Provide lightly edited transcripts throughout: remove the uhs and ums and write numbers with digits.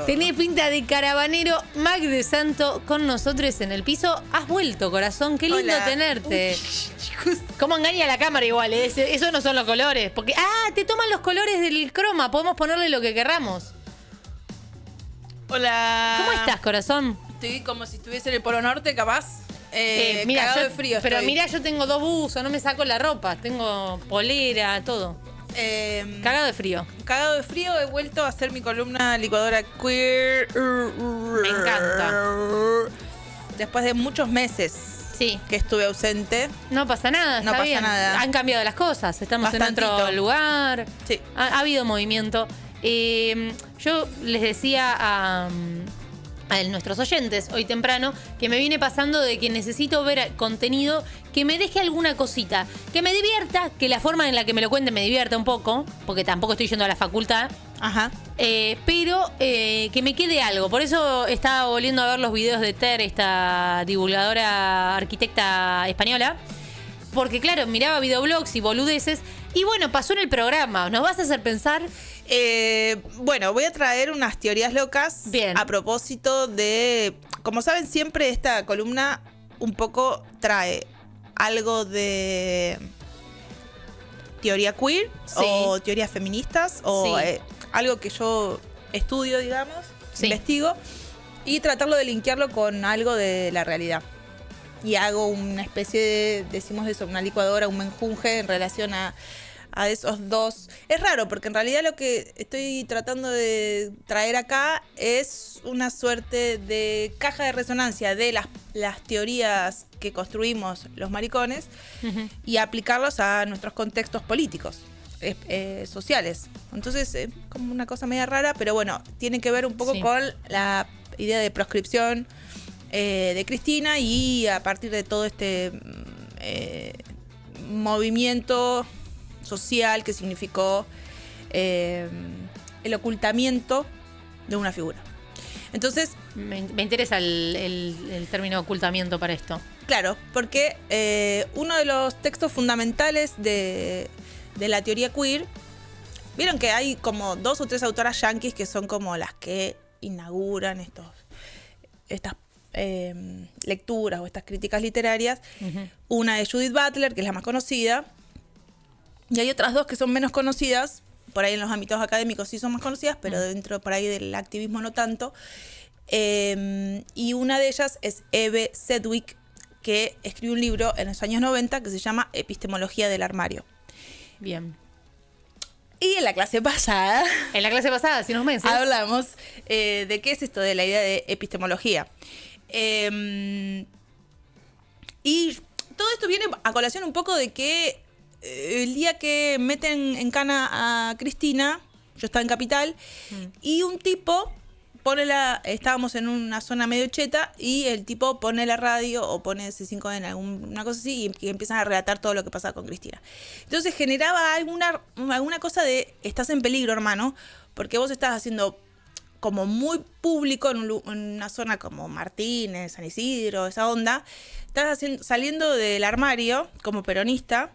todo. Tenés pinta de caravanero. Mac de Santo con nosotros en el piso. Has vuelto, corazón. Qué lindo Hola. tenerte. Uy, ¿Cómo engaña la cámara igual? Esos no son los colores. Porque, te toman los colores del croma. Podemos ponerle lo que querramos. hola. ¿Cómo estás, corazón? Estoy como si estuviese en el Polo Norte, capaz. Mira, Cagado de frío pero estoy. mirá, yo tengo 2 buzos, no me saco la ropa. Tengo polera, todo. Cagado de frío. Cagado de frío, he vuelto a hacer mi columna licuadora queer. Me encanta. Después de muchos meses Sí. que estuve ausente. No pasa nada, No está pasa bien. nada. Han cambiado las cosas, estamos en otro Bastantito. lugar. Sí. Ha habido movimiento. Yo les decía a nuestros oyentes hoy temprano que me viene pasando de que necesito ver contenido que me deje alguna cosita, que me divierta, que la forma en la que me lo cuenten me divierta un poco, porque tampoco estoy yendo a la facultad. Ajá. Pero que me quede algo. Por eso estaba volviendo a ver los videos de Ter, esta divulgadora arquitecta española. Porque claro, miraba videoblogs y boludeces. Y bueno, pasó en el programa. ¿Nos vas a hacer pensar? Bueno, voy a traer unas teorías locas. Bien. A propósito de. Como saben, siempre esta columna un poco trae algo de teoría queer Sí. o teorías feministas o Sí. algo que yo estudio, digamos, Sí. investigo y tratarlo de linkearlo con algo de la realidad. Y hago una especie de, decimos eso, una licuadora, un menjunje en relación a esos dos. Es raro porque en realidad lo que estoy tratando de traer acá es una suerte de caja de resonancia de las teorías que construimos los maricones y aplicarlos a nuestros contextos políticos, sociales. Entonces es como una cosa media rara, pero bueno, tiene que ver un poco Sí. con la idea de proscripción de Cristina y a partir de todo este movimiento social que significó el ocultamiento de una figura. Entonces, Me interesa el término ocultamiento para esto. claro, porque uno de los textos fundamentales de la teoría queer, vieron que hay como 2 o 3 autoras yanquis que son como las que inauguran estas lecturas o estas críticas literarias. Una es Judith Butler, que es la más conocida, y hay otras 2 que son menos conocidas, por ahí en los ámbitos académicos sí son más conocidas, pero dentro por ahí del activismo no tanto. Y una de ellas es Eve Sedgwick, que escribió un libro en los años 90 que se llama Epistemología del armario. Bien. Y en la clase pasada En la clase pasada, hace unos meses. hablamos de qué es esto de la idea de epistemología. Y todo esto viene a colación un poco de que el día que meten en cana a Cristina, yo estaba en Capital, y un tipo estábamos en una zona medio cheta, y el tipo pone la radio o pone C5 en alguna cosa así, y empiezan a relatar todo lo que pasa con Cristina. Entonces generaba alguna cosa de, estás en peligro, hermano, porque vos estás haciendo como muy público en una zona como Martínez, San Isidro, esa onda, estás saliendo del armario como peronista,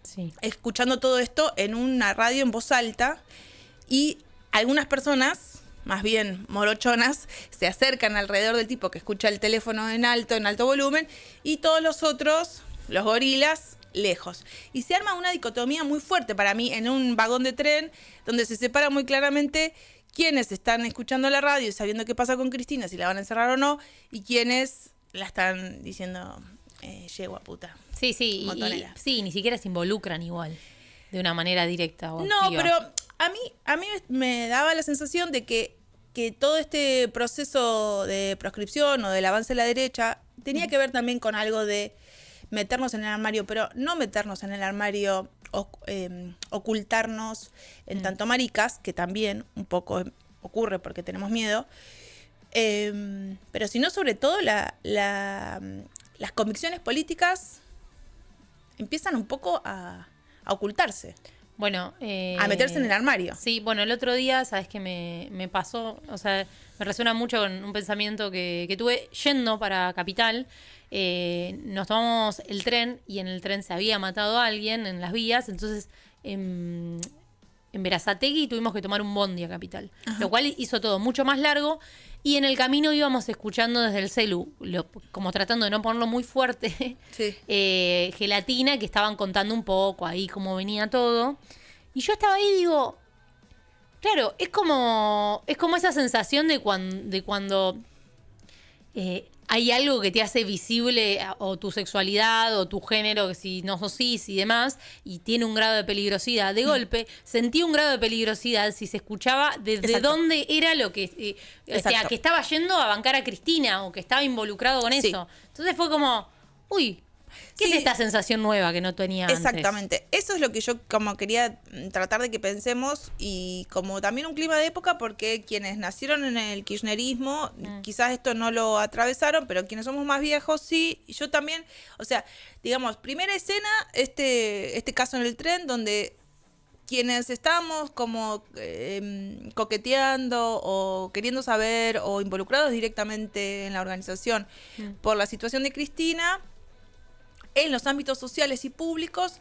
Sí. escuchando todo esto en una radio en voz alta, y algunas personas, más bien morochonas, se acercan alrededor del tipo que escucha el teléfono en alto volumen, y todos los otros, los gorilas, lejos. Y se arma una dicotomía muy fuerte para mí en un vagón de tren, donde se separa muy claramente quiénes están escuchando la radio y sabiendo qué pasa con Cristina, si la van a encerrar o no, y quiénes la están diciendo, yegua puta. Sí, sí. Montonera. Sí, ni siquiera se involucran igual. De una manera directa o No, activa. pero a mí me daba la sensación de que todo este proceso de proscripción o del avance de la derecha tenía que ver también con algo de meternos en el armario, pero no meternos en el armario, ocultarnos en tanto maricas, que también un poco ocurre porque tenemos miedo, pero sino sobre todo las convicciones políticas empiezan un poco a ocultarse, Bueno, a meterse en el armario. Sí, bueno, el otro día, ¿sabes qué me pasó? O sea, me resuena mucho con un pensamiento que tuve yendo para Capital. Nos tomamos el tren y en el tren se había matado a alguien en las vías, entonces en Berazategui y tuvimos que tomar un bondi a Capital. Lo cual hizo todo mucho más largo. Y en el camino íbamos escuchando desde el celu, como tratando de no ponerlo muy fuerte, Sí. Gelatina, que estaban contando un poco ahí cómo venía todo. Y yo estaba ahí y digo, claro, es como esa sensación de cuando hay algo que te hace visible o tu sexualidad o tu género, que si no sos cis y demás, y tiene un grado de peligrosidad. De golpe, sentí un grado de peligrosidad si se escuchaba desde Exacto. dónde era lo que... o sea, Exacto. que estaba yendo a bancar a Cristina o que estaba involucrado con Sí. eso. Entonces fue como, uy, ¿qué Sí. es esta sensación nueva que no tenía antes? Exactamente. Eso es lo que yo como quería tratar de que pensemos y como también un clima de época porque quienes nacieron en el kirchnerismo quizás esto no lo atravesaron, pero quienes somos más viejos sí. Y yo también, o sea, digamos, primera escena, este caso en el tren donde quienes estábamos como coqueteando o queriendo saber o involucrados directamente en la organización por la situación de Cristina, en los ámbitos sociales y públicos,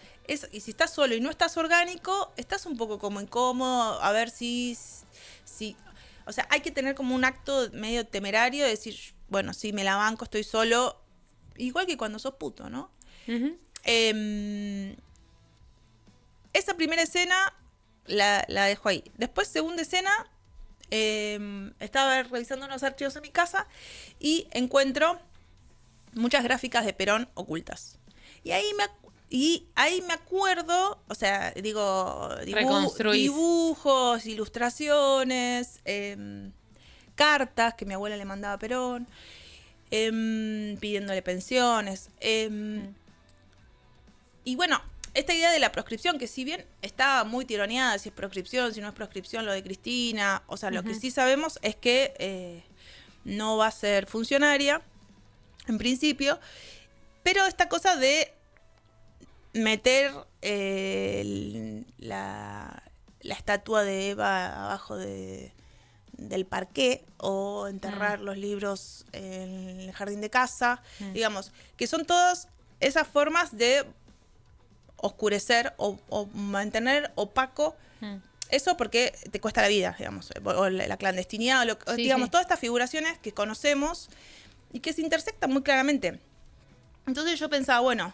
y si estás solo y no estás orgánico, estás un poco como incómodo, a ver si, o sea, hay que tener como un acto medio temerario de decir, bueno, sí, me la banco, estoy solo, igual que cuando sos puto, ¿no? Ujú. Esa primera escena la dejo ahí. Después, segunda escena, estaba revisando unos archivos en mi casa y encuentro muchas gráficas de Perón ocultas. Y ahí me acuerdo, o sea, digo, Reconstruís. dibujos, ilustraciones, cartas que mi abuela le mandaba a Perón, pidiéndole pensiones. Y bueno, esta idea de la proscripción, que si bien está muy tironeada, si es proscripción, si no es proscripción, lo de Cristina, o sea, lo que sí sabemos es que no va a ser funcionaria, en principio, pero esta cosa de meter la estatua de Eva abajo del parqué o enterrar los libros en el jardín de casa, digamos, que son todas esas formas de oscurecer o mantener opaco eso porque te cuesta la vida, digamos, o la clandestinidad, Sí, digamos, sí. todas estas figuraciones que conocemos y que se intersectan muy claramente. Entonces yo pensaba, bueno,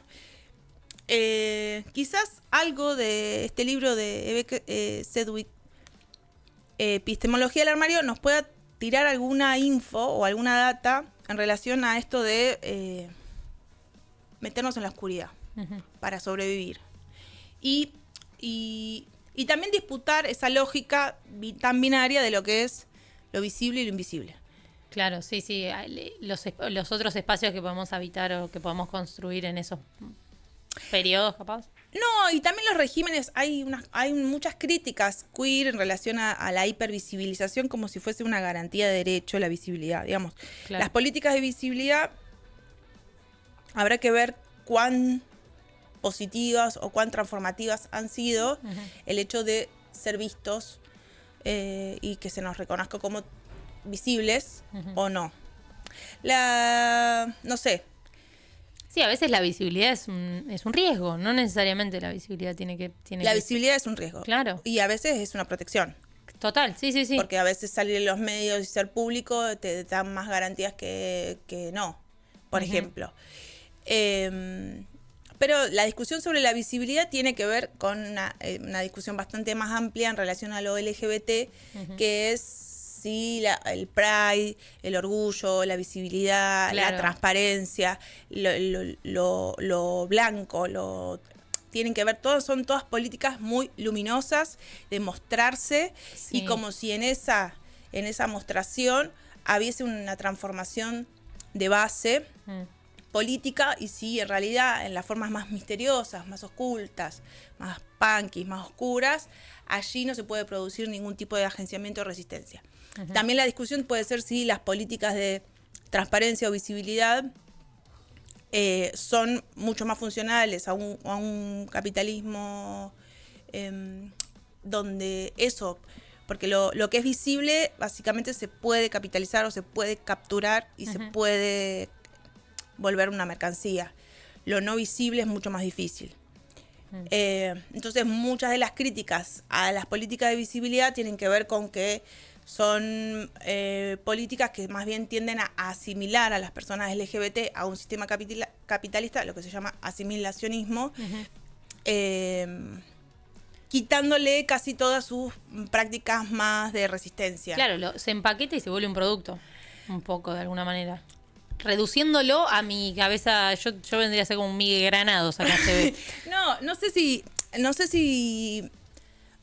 quizás algo de este libro de Eve Sedgwick, Epistemología del armario, nos pueda tirar alguna info o alguna data en relación a esto de meternos en la oscuridad para sobrevivir. Y también disputar esa lógica tan binaria de lo que es lo visible y lo invisible. Claro, sí, sí. Los otros espacios que podemos habitar o que podemos construir en esos periodos, capaz. No, y también los regímenes, hay muchas críticas queer en relación a la hipervisibilización como si fuese una garantía de derecho a la visibilidad, digamos. Claro. Las políticas de visibilidad habrá que ver cuán positivas o cuán transformativas han sido el hecho de ser vistos y que se nos reconozca como visibles o no. No sé. Sí, a veces la visibilidad es un riesgo, no necesariamente la visibilidad tiene que... La visibilidad es un riesgo. Claro. Y a veces es una protección. Total, sí, sí, sí. Porque a veces salir en los medios y ser público te dan más garantías que no, por ejemplo. Pero la discusión sobre la visibilidad tiene que ver con una discusión bastante más amplia en relación a lo LGBT, que es sí, el pride, el orgullo, la visibilidad, Claro. la transparencia, lo blanco, tienen que ver, son todas políticas muy luminosas de mostrarse y Sí. como si en esa mostración hubiese una transformación de base política y si en realidad en las formas más misteriosas, más ocultas, más punkis, más oscuras, allí no se puede producir ningún tipo de agenciamiento o resistencia. También la discusión puede ser si las políticas de transparencia o visibilidad son mucho más funcionales a un capitalismo donde eso, porque lo que es visible básicamente se puede capitalizar o se puede capturar y se puede volver una mercancía. Lo no visible es mucho más difícil. Entonces muchas de las críticas a las políticas de visibilidad tienen que ver con que son políticas que más bien tienden a asimilar a las personas LGBT a un sistema capitalista, lo que se llama asimilacionismo, quitándole casi todas sus prácticas más de resistencia. Claro, se empaqueta y se vuelve un producto, un poco de alguna manera. Reduciéndolo a mi cabeza, yo vendría a ser como un Miguel Granados acá se ve. No sé si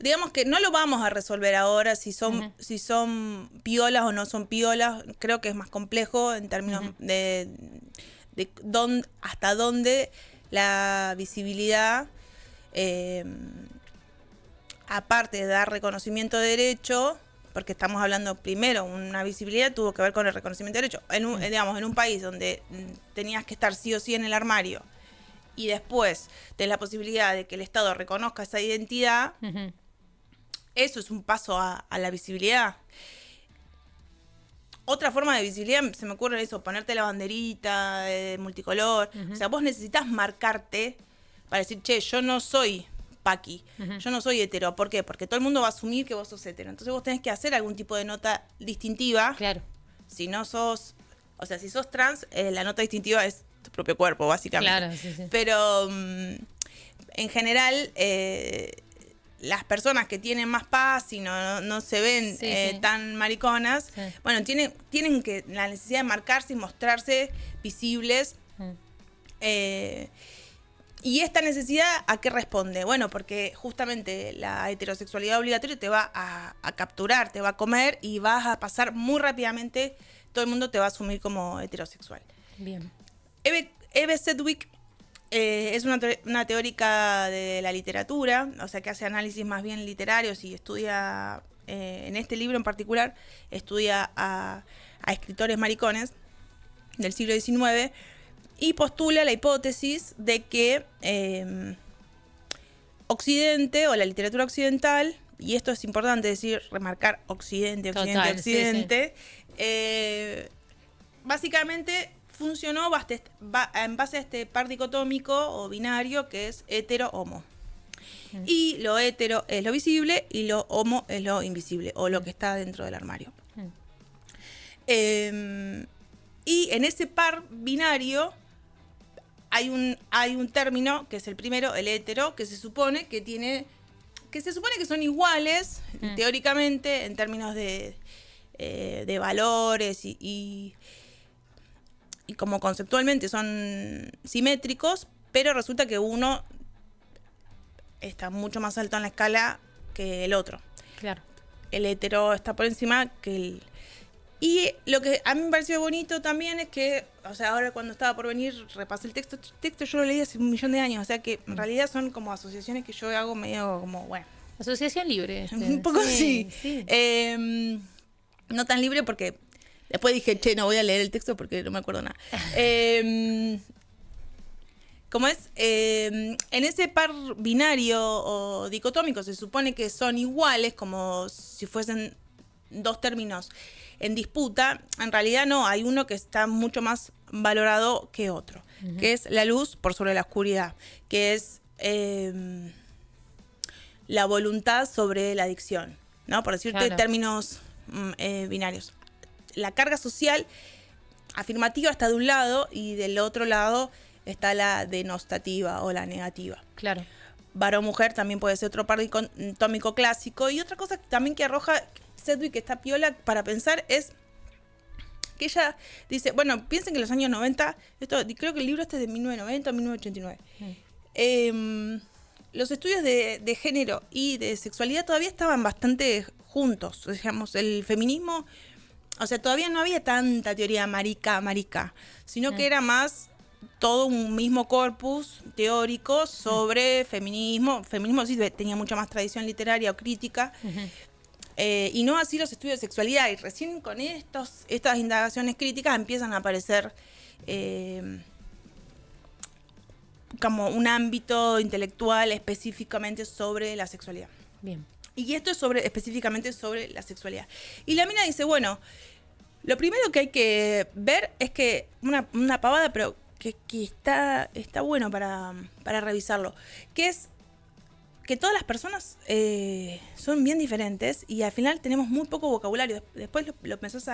digamos que no lo vamos a resolver ahora si son piolas o no son piolas. Creo que es más complejo en términos de hasta dónde la visibilidad, aparte de dar reconocimiento de derecho, porque estamos hablando primero, una visibilidad tuvo que ver con el reconocimiento de derecho. En un país donde tenías que estar sí o sí en el armario y después tenés la posibilidad de que el Estado reconozca esa identidad, eso es un paso a la visibilidad. Otra forma de visibilidad, se me ocurre eso, ponerte la banderita multicolor. O sea, vos necesitas marcarte para decir, che, yo no soy Paqui, yo no soy hetero. ¿Por qué? Porque todo el mundo va a asumir que vos sos hetero. Entonces vos tenés que hacer algún tipo de nota distintiva. Claro. Si no sos, o sea, si sos trans, la nota distintiva es tu propio cuerpo, básicamente. Claro, sí. Pero en general, las personas que tienen más paz y no se ven tan mariconas, bueno, tienen que la necesidad de marcarse y mostrarse visibles. ¿Y esta necesidad a qué responde? Bueno, porque justamente la heterosexualidad obligatoria te va a capturar, te va a comer y vas a pasar muy rápidamente, todo el mundo te va a asumir como heterosexual. Bien. Eve Sedgwick es una teórica de la literatura, o sea que hace análisis más bien literarios y estudia, en este libro en particular, estudia a escritores maricones del siglo XIX y postula la hipótesis de que Occidente o la literatura occidental, y esto es importante decir, remarcar Occidente, Occidente, básicamente funcionó en base a este par dicotómico o binario que es hetero-homo. Y lo hetero es lo visible y lo homo es lo invisible o lo que está dentro del armario. Y en ese par binario hay un término que es el primero, el hetero, que se supone que son iguales teóricamente en términos de valores y como conceptualmente son simétricos, pero resulta que uno está mucho más alto en la escala que el otro. Claro. El hetero está por encima que el... Y lo que a mí me pareció bonito también es que, o sea, ahora cuando estaba por venir repasé el texto yo lo leí hace 1.000.000 de años, o sea que en realidad son como asociaciones que yo hago medio como, bueno. Asociación libre. Un poco sí. No tan libre porque después dije, che, no voy a leer el texto porque no me acuerdo nada. Como es, en ese par binario o dicotómico se supone que son iguales, como si fuesen dos términos en disputa. En realidad no, hay uno que está mucho más valorado que otro, que es la luz por sobre la oscuridad, que es la voluntad sobre la adicción, ¿no? Por decirte términos binarios. La carga social afirmativa está de un lado y del otro lado está la denostativa o la negativa. Claro. Varón-mujer también puede ser otro par dicotómico clásico. Y otra cosa también que arroja Sedgwick, que está piola para pensar, es que ella dice, bueno, piensen que en los años 90, creo que el libro este es de 1990 o 1989, los estudios de género y de sexualidad todavía estaban bastante juntos. Digamos, el feminismo, o sea, todavía no había tanta teoría marica, sino que era más todo un mismo corpus teórico sobre feminismo. Feminismo sí tenía mucha más tradición literaria o crítica, y no así los estudios de sexualidad. Y recién con estas indagaciones críticas empiezan a aparecer como un ámbito intelectual específicamente sobre la sexualidad. Bien. Y esto es específicamente sobre la sexualidad. Y la mina dice, bueno, lo primero que hay que ver es que una pavada, pero que está bueno para revisarlo, que es que todas las personas son bien diferentes y al final tenemos muy poco vocabulario. Después lo pensás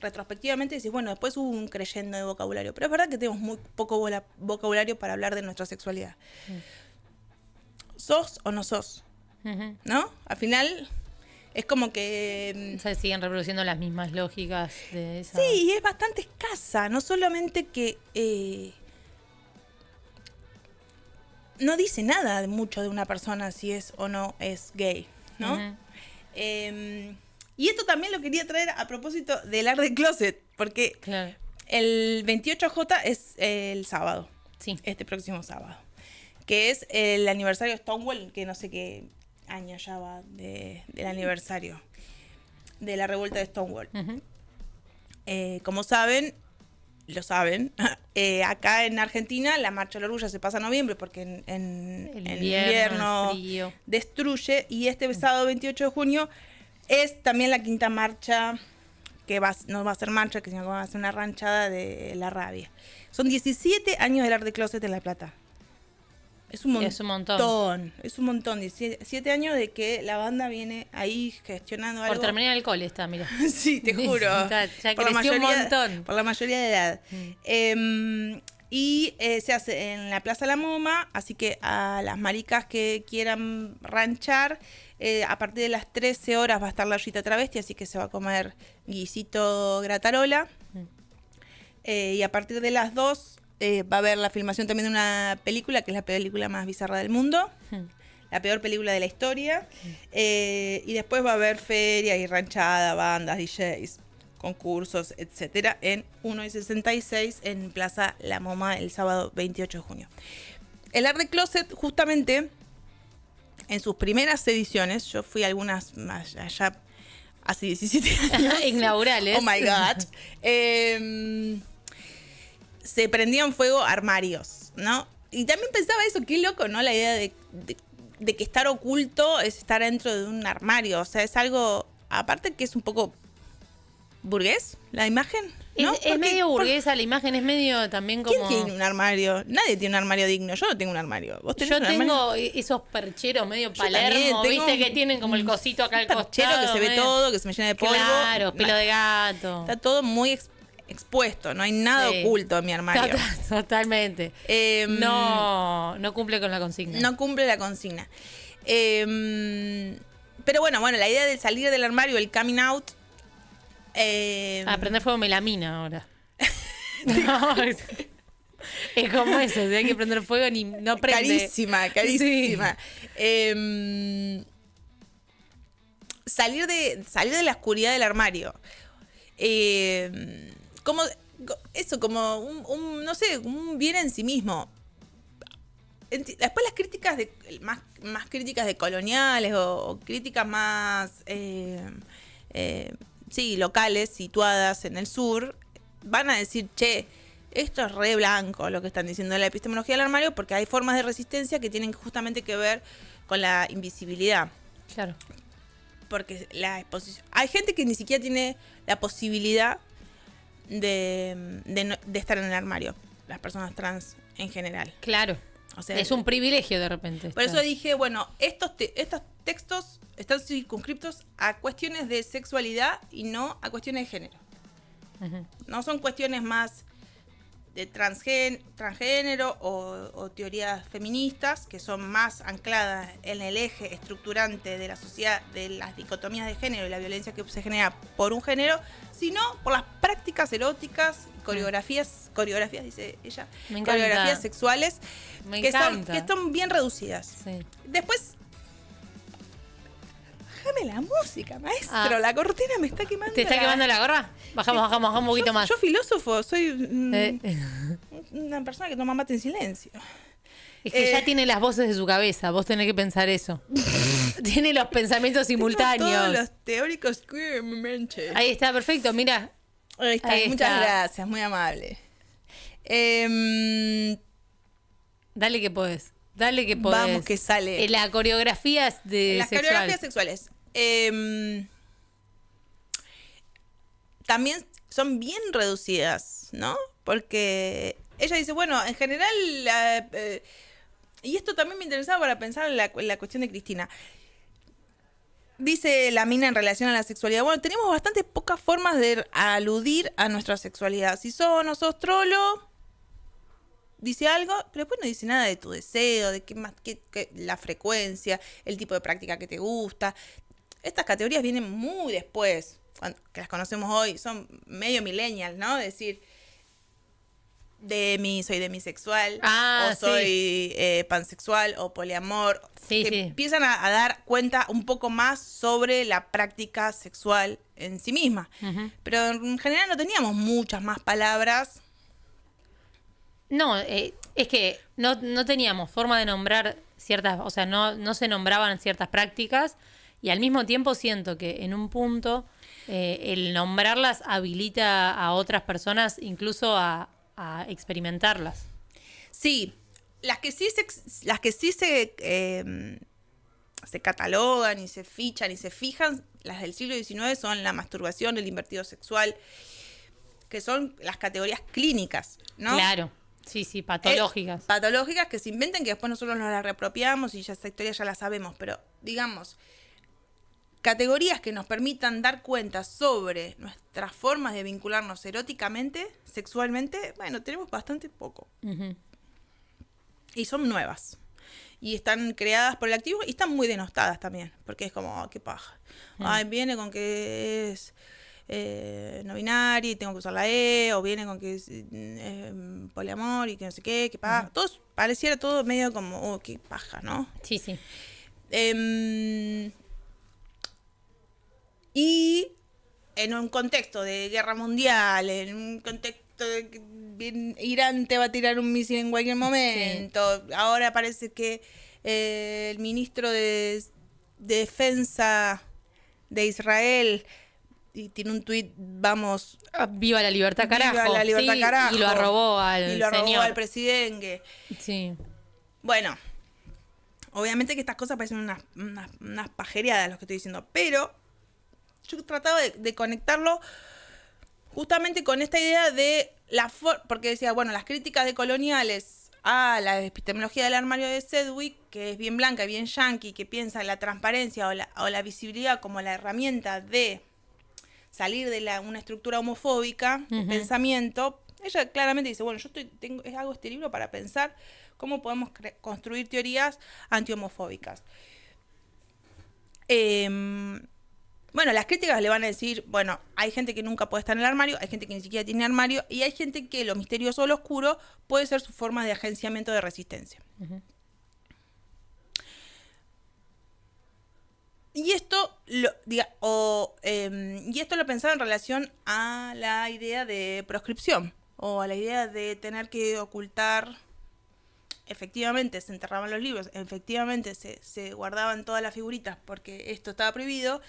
retrospectivamente y decís, bueno, después hubo un creyendo de vocabulario. Pero es verdad que tenemos muy poco vocabulario para hablar de nuestra sexualidad. ¿Sos o no sos? ¿No? Al final es como que... Se siguen reproduciendo las mismas lógicas de esa... Sí, y es bastante escasa. No solamente que... no dice nada mucho de una persona si es o no es gay, ¿no? Y esto también lo quería traer a propósito del Art de Closet, porque Claro. el 28J es el sábado, Sí. este próximo sábado, que es el aniversario de Stonewall, que no sé qué año ya va del aniversario de la revuelta de Stonewall. Como saben, lo saben, acá en Argentina la Marcha del Orgullo se pasa en noviembre porque en El el invierno, invierno el frío. destruye, y este sábado 28 de junio es también la quinta marcha, que no va a ser marcha, sino que va a ser una ranchada de la rabia. Son 17 años del Art de Closet en La Plata. Es un montón. Es un montón. Es un montón. 17 años de que la banda viene ahí gestionando algo. Por terminar el cole está, mira. Sí, te juro. Ya creció un montón. Por la mayoría de edad. Y se hace en la Plaza La Moma, así que a las maricas que quieran ranchar, a partir de las 13 horas va a estar la ollita travesti, así que se va a comer guisito gratarola. Y a partir de las 2 va a haber la filmación también de una película, que es la película más bizarra del mundo. La peor película de la historia. Y después va a haber feria y ranchada, bandas, DJs, concursos, etcétera, en 1 y 66 en Plaza La Moma el sábado 28 de junio. El Art de Closet, justamente, en sus primeras ediciones, yo fui a algunas más allá hace 17 años. Inaugurales. Oh my God. Se prendían fuego armarios, ¿no? Y también pensaba eso, qué loco, ¿no? La idea de que estar oculto es estar dentro de un armario. O sea, es algo, aparte que es un poco burgués, la imagen, ¿no? Es medio burguesa la imagen, es medio también como... ¿Quién tiene un armario? Nadie tiene un armario digno. Yo no tengo un armario. ¿Vos tenés Yo un tengo armario? esos percheros medio Yo Palermo, también tengo viste que tienen como el cosito acá al costado. Perchero que se ve medio- todo, que se me llena de polvo. Claro, pelo de gato. Está todo muy expuesto. No hay nada Sí. oculto en mi armario. Totalmente. No cumple con la consigna. No cumple la consigna. Pero bueno, la idea de salir del armario, el coming out. A prender fuego melamina ahora. No, es como eso, si hay que prender fuego ni no prende. Carísima. Salir de la oscuridad del armario. Como eso, como no sé, un bien en sí mismo. Después las críticas más críticas de coloniales o críticas más locales, situadas en el sur, van a decir, che, esto es re blanco lo que están diciendo de la epistemología del armario, porque hay formas de resistencia que tienen justamente que ver con la invisibilidad. Claro. Porque hay gente que ni siquiera tiene la posibilidad de estar en el armario, las personas trans en general. Claro. O sea, es un privilegio de repente. Por eso dije, bueno, estos textos están circunscriptos a cuestiones de sexualidad y no a cuestiones de género. No son cuestiones más de transgénero o teorías feministas, que son más ancladas en el eje estructurante de la sociedad, de las dicotomías de género y la violencia que se genera por un género, sino por las prácticas eróticas, coreografías dice ella, Me encanta. coreografías sexuales Me que encanta. son bien reducidas. Sí. Después, bájame la música, maestro, la cortina me está quemando. ¿Te está quemando la gorra? Bajamos un poquito más. Yo filósofo, soy una persona que toma mate en silencio. Es que ya tiene las voces de su cabeza, vos tenés que pensar eso. Tiene los pensamientos simultáneos. Tengo todos los teóricos queer en mi mente. Ahí está, perfecto, mira. Ahí está, Ahí muchas está. gracias, muy amable. Dale que podés. Dale que podés. Vamos que sale. La coreografía es de Las sexual. coreografías sexuales. También son bien reducidas, ¿no? Porque ella dice, bueno, en general Y esto también me interesaba para pensar en la cuestión de Cristina. Dice la mina en relación a la sexualidad. Bueno, tenemos bastante pocas formas de aludir a nuestra sexualidad. Si sos o no sos trolo, dice algo, pero después no dice nada de tu deseo, de qué más, la frecuencia, el tipo de práctica que te gusta. Estas categorías vienen muy después, que las conocemos hoy, son medio millennials, ¿no? Es decir, soy demisexual, o soy pansexual, o poliamor, Sí, que empiezan a dar cuenta un poco más sobre la práctica sexual en sí misma. Ujú. Pero en general no teníamos muchas más palabras. No, es que no teníamos forma de nombrar ciertas, o sea, no se nombraban ciertas prácticas y al mismo tiempo siento que en un punto el nombrarlas habilita a otras personas incluso a experimentarlas. Sí, las que sí se catalogan y se fichan y se fijan, las del siglo XIX son la masturbación, el invertido sexual, que son las categorías clínicas, ¿no? Claro, sí, patológicas. Patológicas que se inventan, que después nosotros nos las reapropiamos y ya esa historia ya la sabemos, pero digamos, categorías que nos permitan dar cuenta sobre nuestras formas de vincularnos eróticamente, sexualmente, bueno, tenemos bastante poco. Ujú. Y son nuevas. Y están creadas por el activismo y están muy denostadas también, porque es como, qué paja. Ay, viene con que es no binaria y tengo que usar la E, o viene con que es poliamor y que no sé qué paja. Todos, pareciera todo medio como, qué paja, ¿no? Sí, sí. Y en un contexto de guerra mundial, en un contexto de que Irán te va a tirar un misil en cualquier momento, ahora parece que el ministro de Defensa de Israel y tiene un tuit, vamos... Viva la libertad, carajo. Viva la libertad, Sí, carajo. Y lo arrobó al Y lo arrobó señor. al presidente. Sí. Bueno, obviamente que estas cosas parecen unas pajereadas lo que estoy diciendo, pero yo trataba de conectarlo justamente con esta idea de porque decía, bueno, las críticas decoloniales a la epistemología del armario de Sedgwick, que es bien blanca, bien yankee, que piensa en la transparencia o la visibilidad como la herramienta de salir de una estructura homofóbica de pensamiento. Ella claramente dice, bueno, yo hago este libro para pensar cómo podemos construir teorías antihomofóbicas. Bueno, las críticas le van a decir, bueno, hay gente que nunca puede estar en el armario, hay gente que ni siquiera tiene armario, y hay gente que lo misterioso o lo oscuro puede ser su forma de agenciamiento de resistencia. Uh-huh. Y esto lo pensaba en relación a la idea de proscripción, o a la idea de tener que ocultar. Efectivamente se enterraban los libros, efectivamente se guardaban todas las figuritas porque esto estaba prohibido.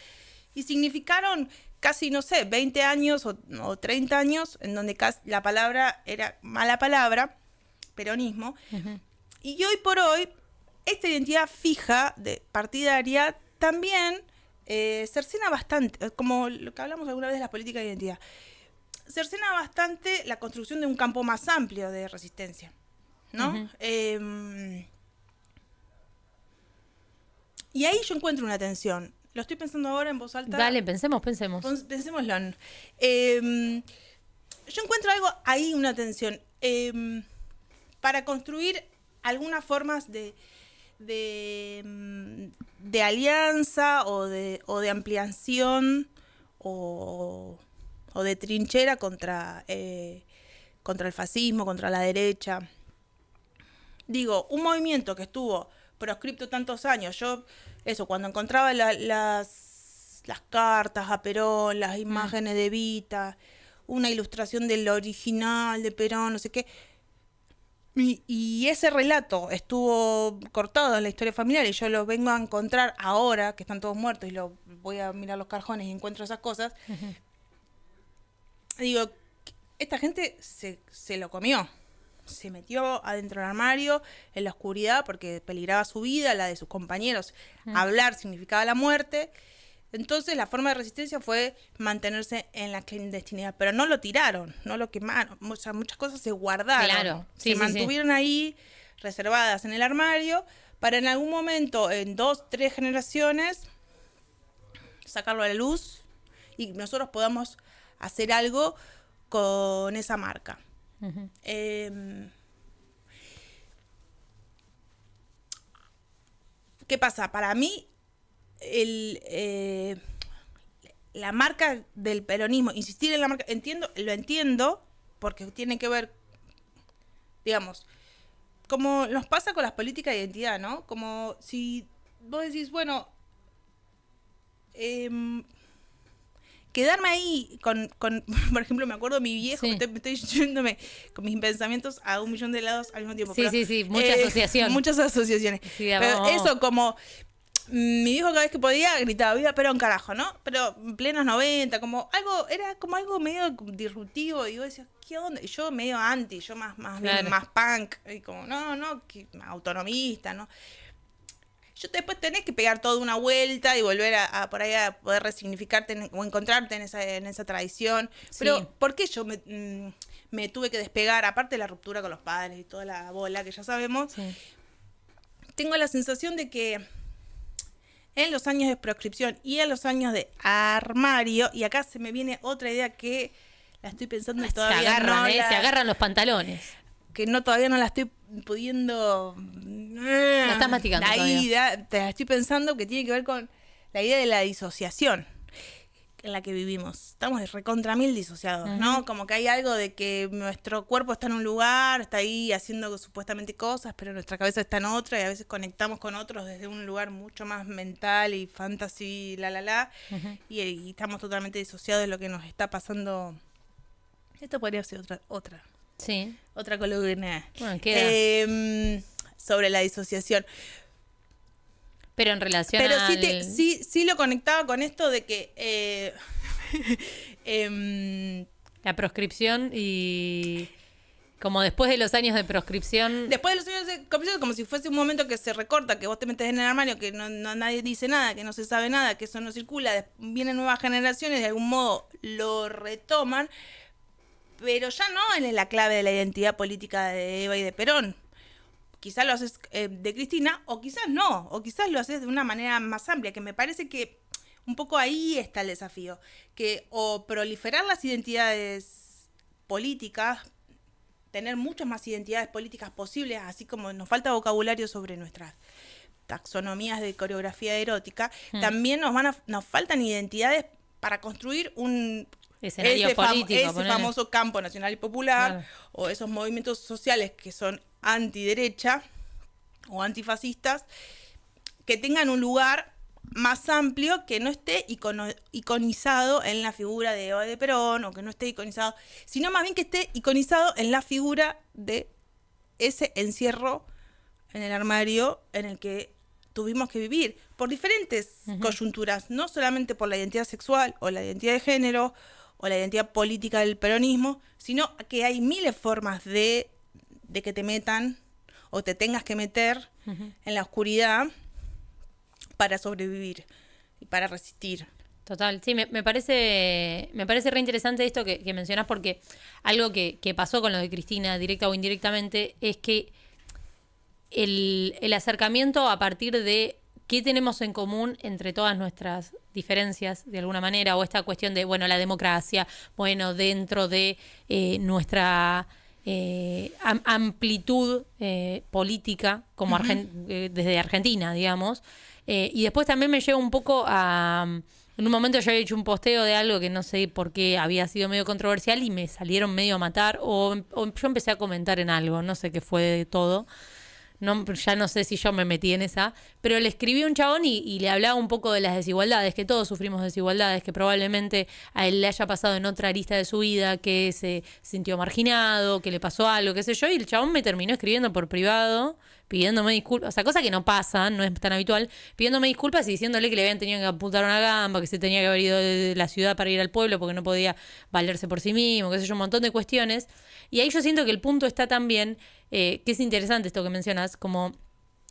Y significaron casi, no sé, 20 años o 30 años en donde la palabra era mala palabra, peronismo. Uh-huh. Y hoy por hoy, esta identidad fija, partidaria, también cercena bastante, como lo que hablamos alguna vez de las políticas de identidad, cercena bastante la construcción de un campo más amplio de resistencia, ¿no? Uh-huh. Y ahí yo encuentro una tensión. Lo estoy pensando ahora en voz alta. Dale, pensémoslo. Pensémoslo. Yo encuentro ahí una tensión. Para construir algunas formas de alianza o de ampliación o de trinchera contra el fascismo, contra la derecha. Digo, un movimiento que estuvo proscripto tantos años, cuando encontraba las cartas a Perón, las imágenes de Evita, una ilustración del original de Perón, no sé qué, y ese relato estuvo cortado en la historia familiar y yo lo vengo a encontrar ahora, que están todos muertos, y voy a mirar los cajones y encuentro esas cosas, uh-huh. Digo, esta gente se lo comió. Se metió adentro del armario, en la oscuridad, porque peligraba su vida, la de sus compañeros. Hablar significaba la muerte. Entonces la forma de resistencia fue mantenerse en la clandestinidad. Pero no lo tiraron, no lo quemaron. O sea, muchas cosas se guardaron. Claro. Sí, se mantuvieron ahí reservadas en el armario, para en algún momento, en 2, 3 generaciones, sacarlo a la luz y nosotros podamos hacer algo con esa marca. Ujú. ¿Qué pasa? Para mí, la marca del peronismo, insistir en la marca, lo entiendo, porque tiene que ver, digamos, como nos pasa con las políticas de identidad, ¿no? Como si vos decís, bueno, quedarme ahí por ejemplo, me acuerdo de mi viejo, Sí. me estoy yéndome con mis pensamientos a 1.000.000 de lados al mismo tiempo. Sí, pero, sí, mucha asociación. Muchas asociaciones. Sí, Pero vamos. eso, como mi viejo cada vez que podía gritaba, viva Perón, carajo, ¿no? Pero en plenos 90, era como algo medio disruptivo, y yo decía, ¿qué onda? Y yo medio anti, yo más bien Claro. más punk, y como, no, autonomista, ¿no? Yo después tenés que pegar toda una vuelta y volver a por ahí a poder resignificarte o encontrarte en esa tradición. Sí. Pero, ¿por qué yo me tuve que despegar? Aparte de la ruptura con los padres y toda la bola que ya sabemos, Sí. tengo la sensación de que en los años de proscripción y en los años de armario, y acá se me viene otra idea que la estoy pensando y Se todavía agarran, no se agarran los pantalones. que todavía no la estoy pudiendo. La estás masticando Te la estoy pensando, que tiene que ver con la idea de la disociación en la que vivimos. Estamos de recontra mil disociados, ¿no? Como que hay algo de que nuestro cuerpo está en un lugar, está ahí haciendo supuestamente cosas, pero nuestra cabeza está en otra, y a veces conectamos con otros desde un lugar mucho más mental y fantasy, y estamos totalmente disociados de lo que nos está pasando. Esto podría ser Sí. otra columna. Bueno, queda. Sobre la disociación. Pero en relación Pero al... sí lo conectaba con esto de que la proscripción y... Como después de los años de proscripción... después de los años de conversación, como si fuese un momento que se recorta, que vos te metes en el armario, que nadie dice nada, que no se sabe nada, que eso no circula, vienen nuevas generaciones, de algún modo lo retoman, pero ya no en la clave de la identidad política de Eva y de Perón. Quizás lo haces de Cristina, o quizás no, o quizás lo haces de una manera más amplia, que me parece que un poco ahí está el desafío, que o proliferar las identidades políticas, tener muchas más identidades políticas posibles, así como nos falta vocabulario sobre nuestras taxonomías de coreografía erótica, también nos faltan identidades para construir un escenario político, ese ponele. famoso campo nacional y popular, Claro. o esos movimientos sociales que son antiderecha o antifascistas, que tengan un lugar más amplio, que no esté iconizado en la figura de Eva de Perón, o que no esté iconizado, sino más bien que esté iconizado en la figura de ese encierro en el armario en el que tuvimos que vivir por diferentes coyunturas, no solamente por la identidad sexual o la identidad de género o la identidad política del peronismo, sino que hay miles de formas de que te metan o te tengas que meter en la oscuridad para sobrevivir y para resistir. Total, sí, me parece re interesante esto que mencionás, porque algo que pasó con lo de Cristina, directa o indirectamente, es que el acercamiento a partir de qué tenemos en común entre todas nuestras diferencias, de alguna manera, o esta cuestión de, bueno, la democracia, bueno, dentro de nuestra amplitud política, como desde Argentina, digamos. Y después también me lleva un poco a... En un momento yo había hecho un posteo de algo que no sé por qué había sido medio controversial y me salieron medio a matar, o yo empecé a comentar en algo, no sé qué fue de todo. No, ya no sé si yo me metí en esa, pero le escribí a un chabón y le hablaba un poco de las desigualdades, que todos sufrimos desigualdades, que probablemente a él le haya pasado en otra arista de su vida, que se sintió marginado, que le pasó algo, qué sé yo, y el chabón me terminó escribiendo por privado, pidiéndome disculpas, o sea, cosa que no pasa, no es tan habitual, pidiéndome disculpas y diciéndole que le habían tenido que apuntar una gamba, que se tenía que haber ido de la ciudad para ir al pueblo porque no podía valerse por sí mismo, qué sé yo, un montón de cuestiones. Y ahí yo siento que el punto está también, que es interesante esto que mencionas, como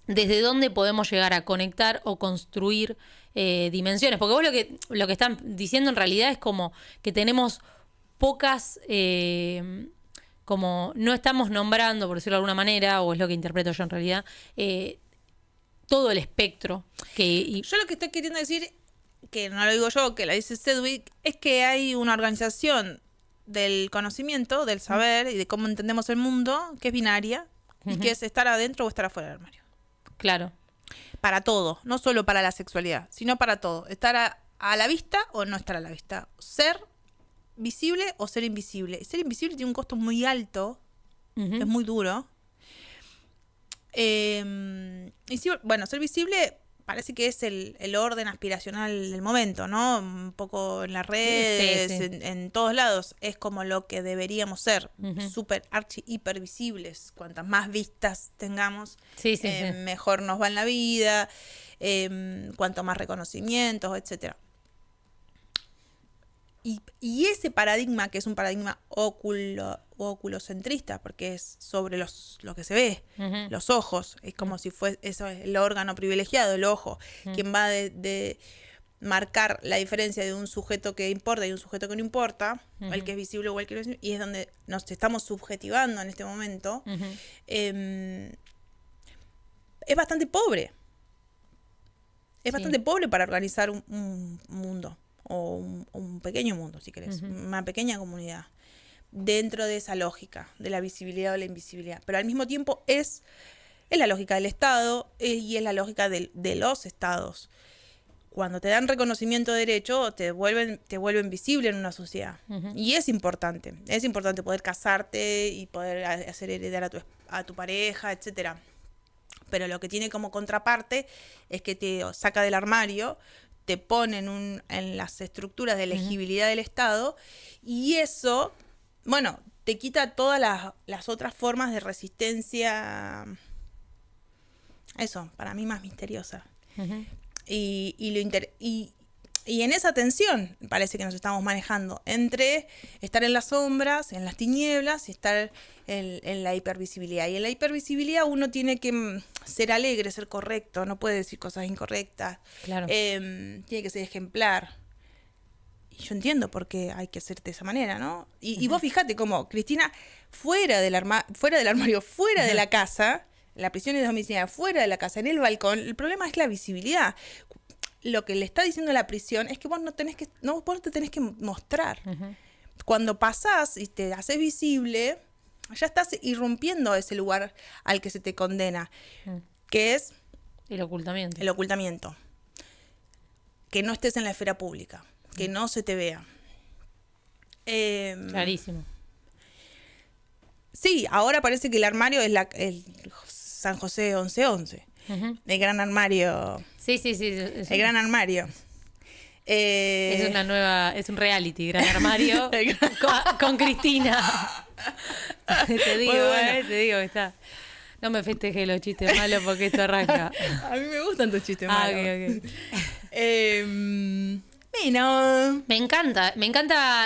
desde dónde podemos llegar a conectar o construir dimensiones. Porque vos lo que están diciendo en realidad es como que tenemos pocas como no estamos nombrando, por decirlo de alguna manera, o es lo que interpreto yo en realidad, todo el espectro. Yo lo que estoy queriendo decir, que no lo digo yo, que la dice Sedgwick, es que hay una organización del conocimiento, del saber y de cómo entendemos el mundo, que es binaria, y que es estar adentro o estar afuera del armario. Claro. Para todo, no solo para la sexualidad, sino para todo. Estar a la vista o no estar a la vista. Ser visible o ser invisible. Y ser invisible tiene un costo muy alto, es muy duro. Y sí, bueno, ser visible parece que es el orden aspiracional del momento, ¿no? Un poco en las redes, Sí, sí. en todos lados. Es como lo que deberíamos ser. Súper archi hiper visibles. Cuantas más vistas tengamos, Sí, sí, sí. mejor nos va en la vida. Cuanto más reconocimientos, etcétera. Y ese paradigma, que es un paradigma oculocentrista, porque es sobre lo que se ve, los ojos, es como si fuese eso es el órgano privilegiado, el ojo, quien va de marcar la diferencia de un sujeto que importa y un sujeto que no importa, el que es visible o el que no es visible, y es donde nos estamos subjetivando en este momento, es bastante pobre. Es bastante pobre para organizar un mundo. O un pequeño mundo, si querés, una pequeña comunidad, dentro de esa lógica de la visibilidad o la invisibilidad. Pero al mismo tiempo es la lógica del Estado y es la lógica de los estados. Cuando te dan reconocimiento de derecho, te vuelven visible en una sociedad. Y es importante poder casarte y poder hacer heredar a tu pareja, etcétera. Pero lo que tiene como contraparte es que te saca del armario, te ponen en las estructuras de elegibilidad del Estado, y eso, bueno, te quita todas las otras formas de resistencia, eso, para mí más misteriosa. Y en esa tensión parece que nos estamos manejando entre estar en las sombras, en las tinieblas, y estar en la hipervisibilidad. Y en la hipervisibilidad uno tiene que ser alegre, ser correcto, no puede decir cosas incorrectas. Claro. Tiene que ser ejemplar. Y yo entiendo por qué hay que ser de esa manera, ¿no? Y vos fijate cómo Cristina, fuera del armario, fuera de la casa, la prisión es domiciliaria, fuera de la casa, en el balcón, el problema es la visibilidad. Lo que le está diciendo la prisión es que vos no te tenés que mostrar. Cuando pasás y te haces visible, ya estás irrumpiendo ese lugar al que se te condena, que es el ocultamiento. El ocultamiento. Que no estés en la esfera pública, que no se te vea. Clarísimo. Sí, ahora parece que el armario es el San José 1111. El gran armario. Sí. El gran armario. Es un reality, Gran Armario, con Cristina. Te digo, bueno. te digo que está. No me festejes los chistes malos porque esto arranca. A mí me gustan tus chistes malos. Ok. Bueno. Me encanta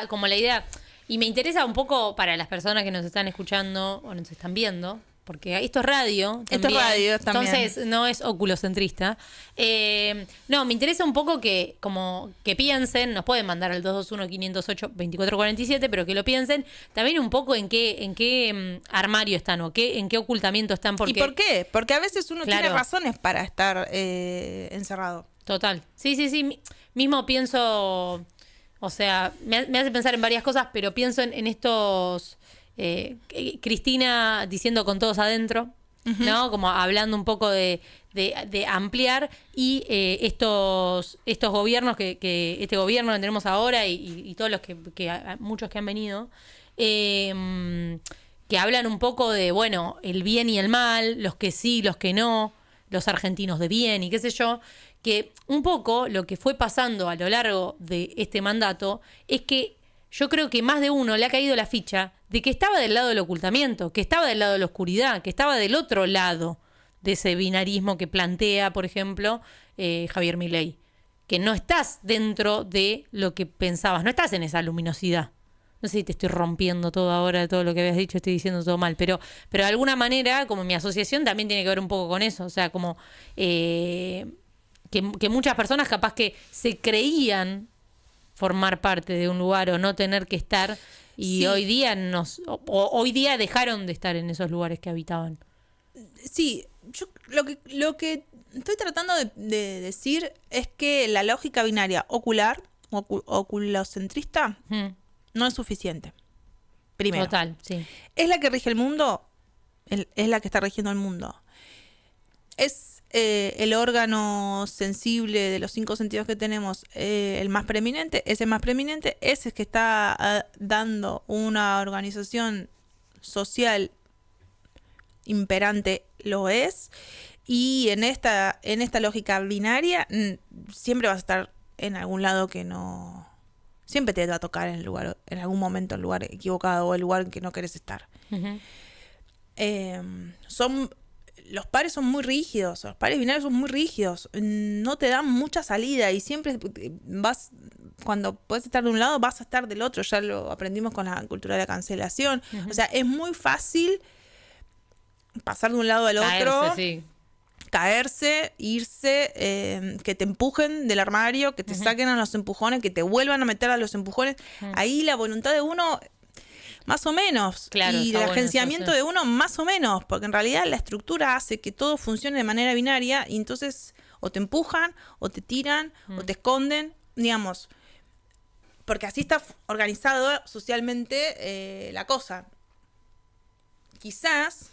como la idea. Y me interesa un poco para las personas que nos están escuchando o nos están viendo, porque esto es radio también. Esto es radio también. Entonces no es oculocentrista. No, me interesa un poco que piensen, nos pueden mandar al 221-508-2447, pero que lo piensen también un poco en qué armario están o en qué ocultamiento están. ¿Y por qué? Porque a veces uno tiene razones para estar encerrado. Total. Sí. Mismo pienso, o sea, me hace pensar en varias cosas, pero pienso en estos... Cristina diciendo con todos adentro, ¿no? Como hablando un poco de ampliar y estos gobiernos este gobierno que tenemos ahora y todos los muchos que han venido, que hablan un poco de, bueno, el bien y el mal, los que sí, los que no, los argentinos de bien y qué sé yo, que un poco lo que fue pasando a lo largo de este mandato es que yo creo que más de uno le ha caído la ficha de que estaba del lado del ocultamiento, que estaba del lado de la oscuridad, que estaba del otro lado de ese binarismo que plantea, por ejemplo, Javier Milei. Que no estás dentro de lo que pensabas, no estás en esa luminosidad. No sé si te estoy rompiendo todo ahora, de todo lo que habías dicho, estoy diciendo todo mal, pero de alguna manera, como mi asociación también tiene que ver un poco con eso, o sea, como que muchas personas capaz que se creían formar parte de un lugar o no tener que estar Y Sí. hoy día hoy día dejaron de estar en esos lugares que habitaban. Sí, yo lo que estoy tratando de decir es que la lógica binaria ocular, oculocentrista, Mm, no es suficiente. Primero. Total, sí. ¿Es la que rige el mundo? Es la que está rigiendo el mundo. ¿Es el órgano sensible de los 5 sentidos que tenemos el más preeminente? ¿Es el más preeminente? ¿Es el que está dando una organización social imperante? Lo es. Y en esta lógica binaria siempre vas a estar en algún lado que no... Siempre te va a tocar en algún momento el lugar equivocado o el lugar en que no querés estar. Ujú. Los pares son muy rígidos, los pares binarios son muy rígidos, no te dan mucha salida y siempre cuando puedes estar de un lado, vas a estar del otro. Ya lo aprendimos con la cultura de la cancelación. Ujú. O sea, es muy fácil pasar de un lado al otro, Caerse, sí. caerse, irse, que te empujen del armario, que te saquen a los empujones, que te vuelvan a meter a los empujones. Ahí la voluntad de uno, más o menos. Claro, Y está el bueno agenciamiento eso, sí. de uno, más o menos. Porque en realidad la estructura hace que todo funcione de manera binaria y entonces o te empujan, o te tiran, o te esconden, digamos. Porque así está organizado socialmente la cosa. Quizás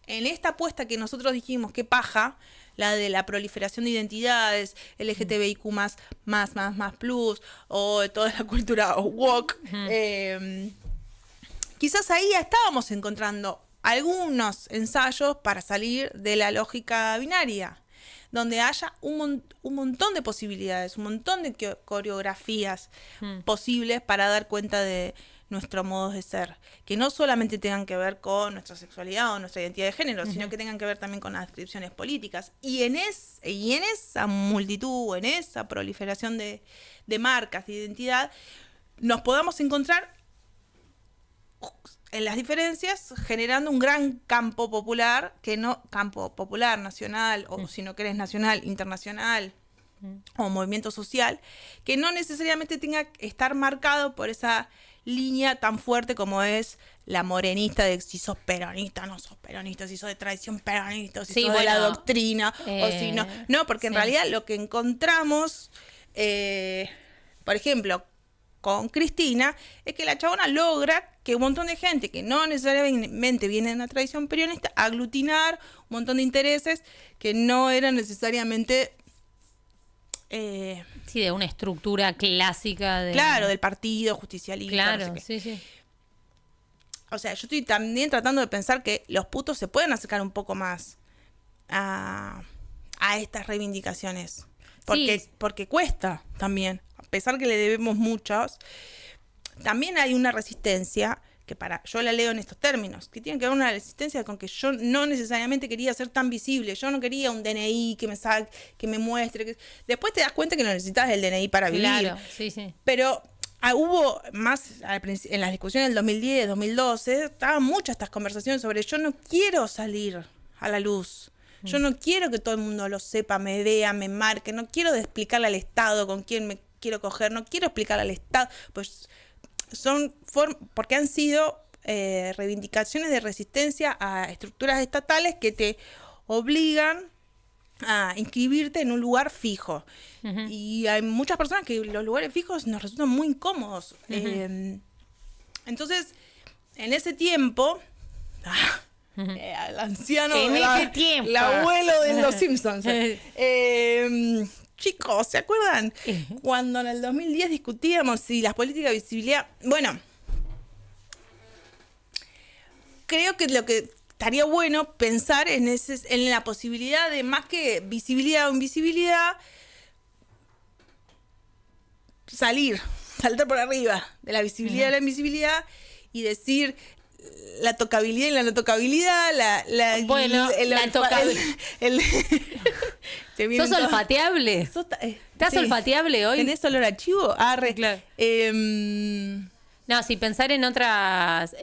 en esta apuesta que nosotros dijimos, qué paja, la de la proliferación de identidades, LGTBIQ+, más plus, o toda la cultura woke, quizás ahí ya estábamos encontrando algunos ensayos para salir de la lógica binaria, donde haya un montón de posibilidades, un montón de coreografías posibles para dar cuenta de nuestro modo de ser, que no solamente tengan que ver con nuestra sexualidad o nuestra identidad de género, sino que tengan que ver también con las descripciones políticas. Y en esa multitud, en esa proliferación de marcas, de identidad, nos podamos encontrar en las diferencias, generando un gran campo popular, campo popular, nacional, o si no querés nacional, internacional, o movimiento social, que no necesariamente tenga que estar marcado por esa línea tan fuerte como es la morenista de si sos peronista, no sos peronista, si sos de tradición peronista, o si Sí, sos de la bueno, doctrina, o si no. No, porque en sí. realidad lo que encontramos, por ejemplo, con Cristina, es que la chabona logra que un montón de gente que no necesariamente viene de una tradición peronista, aglutinar un montón de intereses que no eran necesariamente... Sí, de una estructura clásica de... Claro, del partido justicialista. Claro, no sé qué. sí. O sea, yo estoy también tratando de pensar que los putos se pueden acercar un poco más a estas reivindicaciones. Porque cuesta también. A pesar que le debemos muchos, también hay una resistencia que yo la leo en estos términos, que tiene que ver una resistencia con que yo no necesariamente quería ser tan visible. Yo no quería un DNI que me saque, que me muestre. Después te das cuenta que no necesitas el DNI para vivir. Claro, sí. Pero hubo más, en las discusiones del 2010, 2012, estaban muchas estas conversaciones sobre yo no quiero salir a la luz. Yo no quiero que todo el mundo lo sepa, me vea, me marque. No quiero explicarle al Estado con quién me quiero coger. No quiero explicarle al Estado. Pues porque han sido reivindicaciones de resistencia a estructuras estatales que te obligan a inscribirte en un lugar fijo. Uh-huh. Y hay muchas personas que los lugares fijos nos resultan muy incómodos. Uh-huh. Entonces, en ese tiempo, el anciano, el abuelo de los Simpsons, chicos, ¿se acuerdan? Cuando en el 2010 discutíamos si las políticas de visibilidad... Bueno, creo que lo que estaría bueno pensar en la posibilidad de, más que visibilidad o invisibilidad, saltar por arriba de la visibilidad de la invisibilidad y decir la tocabilidad y la no tocabilidad, la tocabilidad. ¿Sos olfateable? ¿Estás olfateable hoy? ¿Tenés olor a chivo? Arre. Claro. No, si pensar en otras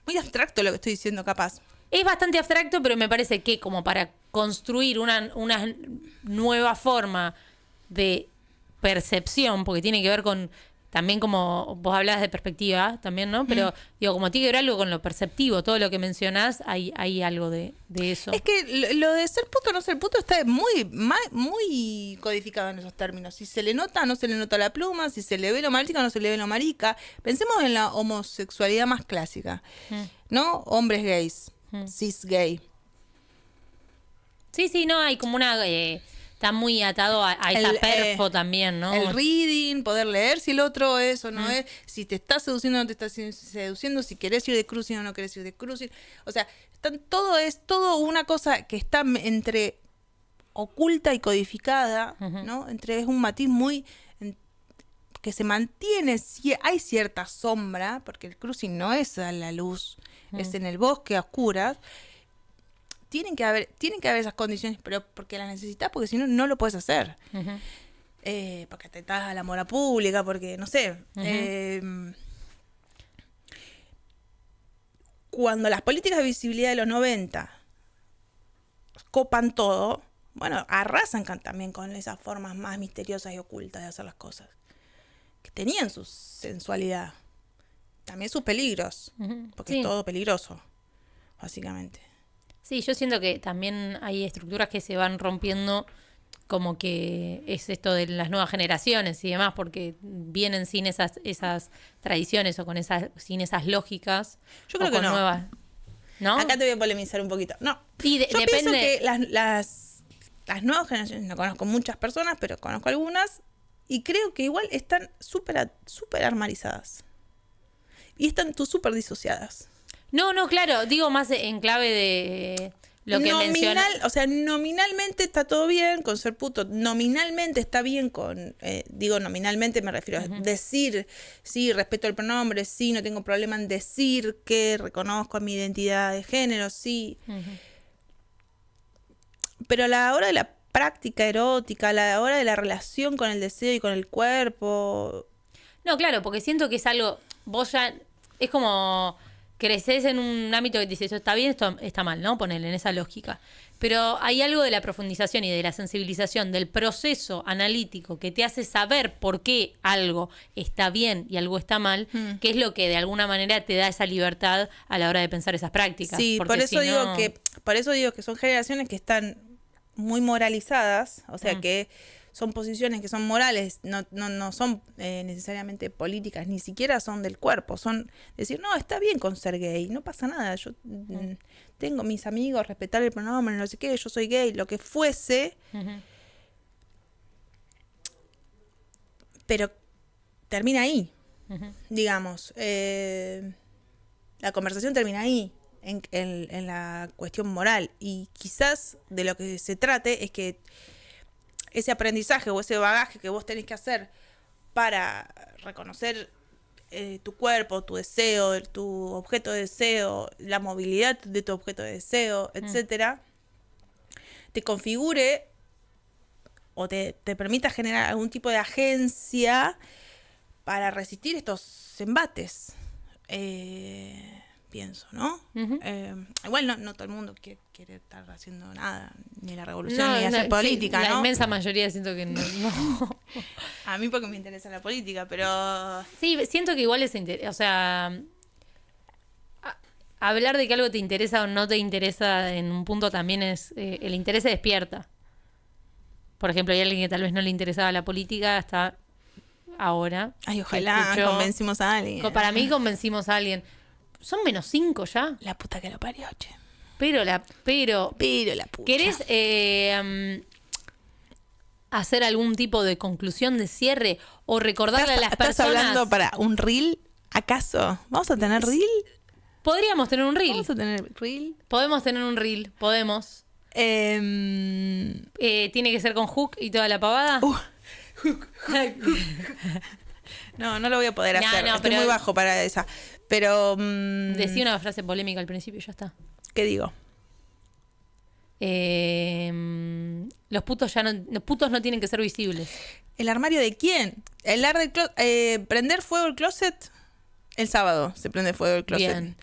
muy abstracto lo que estoy diciendo, capaz. Es bastante abstracto, pero me parece que como para construir una nueva forma de percepción, porque tiene que ver con también como vos hablabas de perspectiva también, ¿no? Pero digo, como tiene que ver algo con lo perceptivo, todo lo que mencionás, hay algo de eso. Es que lo de ser puto o no ser puto está muy codificado en esos términos. Si se le nota o no se le nota la pluma, si se le ve lo marica o no se le ve lo marica. Pensemos en la homosexualidad más clásica, ¿no? Hombres gays, cis gay. Sí, no, hay como una... está muy atado a esa perfo también, ¿no? El reading, poder leer si el otro es o no es, si te está seduciendo o no te está seduciendo, si querés ir de cruising o no querés ir de cruising. O sea, es todo una cosa que está entre oculta y codificada, ¿no? Es un matiz muy... que se mantiene, hay cierta sombra, porque el cruising no es a la luz, es en el bosque a oscuras. Tienen que haber esas condiciones, pero porque las necesitas, porque si no, no lo puedes hacer. Porque te estás a la mora pública, porque, no sé. Cuando las políticas de visibilidad de los 90 copan todo, bueno, arrasan también con esas formas más misteriosas y ocultas de hacer las cosas. Que tenían su sensualidad. También sus peligros, porque es todo peligroso, básicamente. Sí, yo siento que también hay estructuras que se van rompiendo, como que es esto de las nuevas generaciones y demás, porque vienen sin esas tradiciones o sin esas lógicas. Yo creo que no. Nuevas, ¿no? Acá te voy a polemizar un poquito. No. Sí, yo depende. Pienso que las nuevas generaciones, no conozco muchas personas, pero conozco algunas, y creo que igual están súper armarizadas. Y están súper disociadas. No, claro, digo más en clave de lo que menciona. O sea, nominalmente está todo bien con ser puto. Nominalmente está bien con... digo nominalmente, me refiero a decir, sí, respeto el pronombre, sí, no tengo problema en decir que reconozco mi identidad de género, sí. Pero a la hora de la práctica erótica, a la hora de la relación con el deseo y con el cuerpo... No, claro, porque siento que es algo... Vos ya... Es como... creces en un ámbito que te dice, esto está bien, esto está mal, ¿no? Ponele en esa lógica. Pero hay algo de la profundización y de la sensibilización, del proceso analítico que te hace saber por qué algo está bien y algo está mal, que es lo que de alguna manera te da esa libertad a la hora de pensar esas prácticas. Sí, por eso digo que son generaciones que están muy moralizadas, o sea que son posiciones que son morales, no son necesariamente políticas, ni siquiera son del cuerpo, son decir, no, está bien con ser gay, no pasa nada, yo tengo mis amigos, respetar el pronombre, no sé qué, yo soy gay, lo que fuese, pero termina ahí, digamos, la conversación termina ahí, en la cuestión moral, y quizás de lo que se trate es que ese aprendizaje o ese bagaje que vos tenés que hacer para reconocer tu cuerpo, tu deseo, tu objeto de deseo, la movilidad de tu objeto de deseo, etcétera, te configure o te permita generar algún tipo de agencia para resistir estos embates. Pienso, ¿no? Igual no todo el mundo quiere estar haciendo nada, ni la revolución, ni hacer política, sí, ¿no? La inmensa mayoría siento que no. A mí porque me interesa la política, pero... Sí, siento que igual o sea, hablar de que algo te interesa o no te interesa en un punto también es... el interés se despierta. Por ejemplo, hay alguien que tal vez no le interesaba la política hasta ahora. Ay, ojalá convencimos a alguien. Para mí convencimos a alguien. Son -5 ya. La puta que lo parió, che. Pero la puta. ¿Querés hacer algún tipo de conclusión de cierre o recordarle a las personas? ¿Estás hablando para un reel? ¿Acaso? ¿Vamos a tener reel? Podríamos tener un reel. ¿Vamos a tener reel? Podemos tener un reel, podemos. ¿Tiene que ser con hook y toda la pavada? Hook. No lo voy a poder hacer. Estoy muy bajo para esa. Pero... Decía una frase polémica al principio y ya está. ¿Qué digo? Los putos no tienen que ser visibles. ¿El armario de quién? ¿Prender fuego el closet? El sábado se prende fuego el closet. Bien.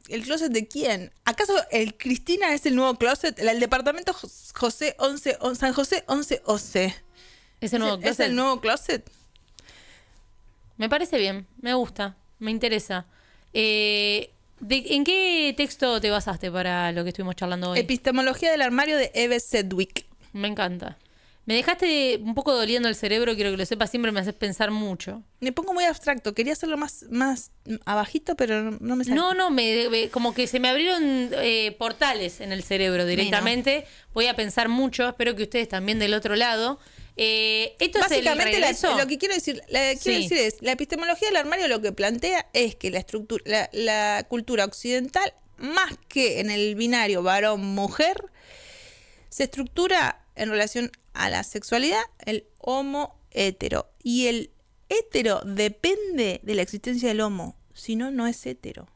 ¿El closet de quién? ¿Acaso el Cristina es el nuevo closet? El departamento San José 11 11. Ese nuevo ¿Es closet. el nuevo closet? Me parece bien, me gusta, me interesa. ¿En qué texto te basaste para lo que estuvimos charlando hoy? Epistemología del armario de Eve Sedgwick. Me encanta. Me dejaste un poco doliendo el cerebro, quiero que lo sepas, siempre me haces pensar mucho. Me pongo muy abstracto. Quería hacerlo más abajito, pero no me sale. No, como que se me abrieron portales en el cerebro directamente. Voy a pensar mucho, espero que ustedes también del otro lado. Esto Básicamente, es el regreso. lo que quiero decir es, la epistemología del armario lo que plantea es que la cultura occidental, más que en el binario varón-mujer, se estructura en relación a la sexualidad, el homo-hetero. Y el hetero depende de la existencia del homo, si no, no es hetero.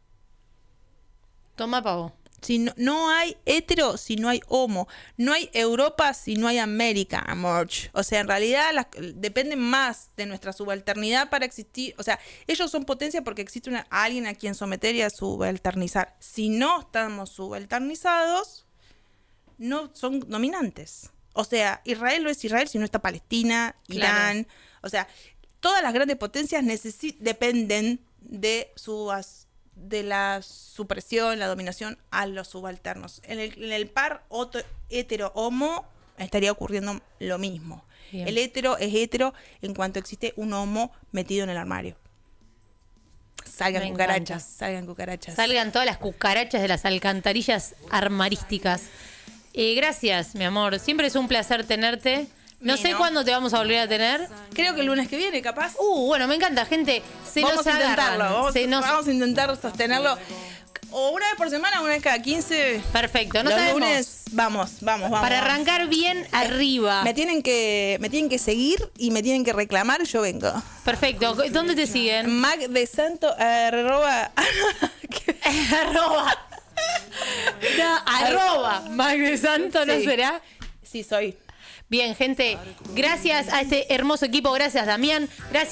Toma pavo. Si no hay hetero si no hay homo. No hay Europa si no hay América, amor. O sea, en realidad dependen más de nuestra subalternidad para existir. O sea, ellos son potencia porque existe alguien a quien someter y a subalternizar. Si no estamos subalternizados, no son dominantes. O sea, Israel no es Israel si no está Palestina, Irán. O sea, todas las grandes potencias dependen de la supresión, la dominación a los subalternos. En el par hetero-homo estaría ocurriendo lo mismo. Bien. El hetero es hetero en cuanto existe un homo metido en el armario. Salgan cucarachas, salgan cucarachas. Salgan todas las cucarachas de las alcantarillas armarísticas. Gracias, mi amor. Siempre es un placer tenerte. No sé cuándo te vamos a volver a tener. Creo que el lunes que viene, capaz. Bueno, me encanta, gente. Vamos a intentarlo. Vamos a intentar sostenerlo. O una vez por semana, una vez cada 15. Perfecto, Los lunes, vamos. Para arrancar bien arriba. Me tienen que seguir y me tienen que reclamar, yo vengo. Perfecto. ¿Dónde te siguen? Mag de Santo, arroba. Mag de Santo, ¿no será? Sí, soy. Bien, gente, gracias a este hermoso equipo, gracias Damián, gracias